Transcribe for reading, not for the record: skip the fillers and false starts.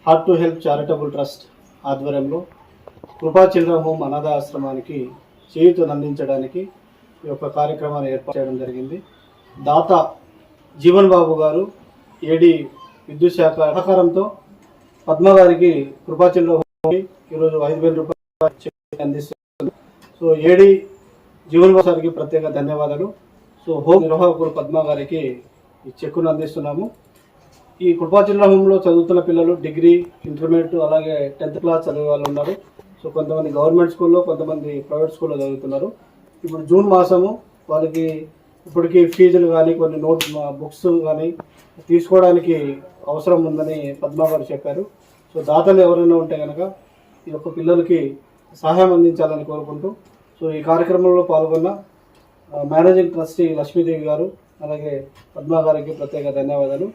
Heart to help charitable trust ఆధ్వర్యంలో కృపా children home అనాథ ఆశ్రమానికి చేయూతను అందించడానికి ఈ యొక్క కార్యక్రమాన్ని ఏర్పాటు చేయడం జరిగింది. దాత జీవన్ బాబు గారు ఏడి విద్యుత్ శాఖ సహకారంతో పద్మ గారికి కృపా చిల్డ్రన్ హోమ్ ఈరోజు 5,000 రూపాయలు అందిస్తున్నారు. సో ఏడి జీవన్ బాబు గారికి ప్రత్యేక ధన్యవాదాలు. సో హోమ్ నిర్వాహకులు పద్మ గారికి ఈ చెక్కును అందిస్తున్నాము. ఈ కృపా చిల్డ్రన్ హోమ్లో చదువుతున్న పిల్లలు డిగ్రీ, ఇంటర్మీడియట్, అలాగే 10th క్లాస్ చదివే వాళ్ళు ఉన్నారు. సో కొంతమంది గవర్నమెంట్ స్కూల్లో, కొంతమంది ప్రైవేట్ స్కూల్లో చదువుతున్నారు. ఇప్పుడు జూన్ మాసము వాళ్ళకి ఇప్పటికీ ఫీజులు కానీ కొన్ని బుక్స్ కానీ తీసుకోవడానికి అవసరం ఉందని పద్మా గారు చెప్పారు. సో దాతలు ఎవరైనా ఉంటే కనుక ఈ యొక్క పిల్లలకి సహాయం అందించాలని కోరుకుంటూ సో ఈ కార్యక్రమంలో పాల్గొన్న మేనేజింగ్ ట్రస్టీ లక్ష్మీదేవి గారు అలాగే పద్మా గారికి ప్రత్యేక ధన్యవాదాలు.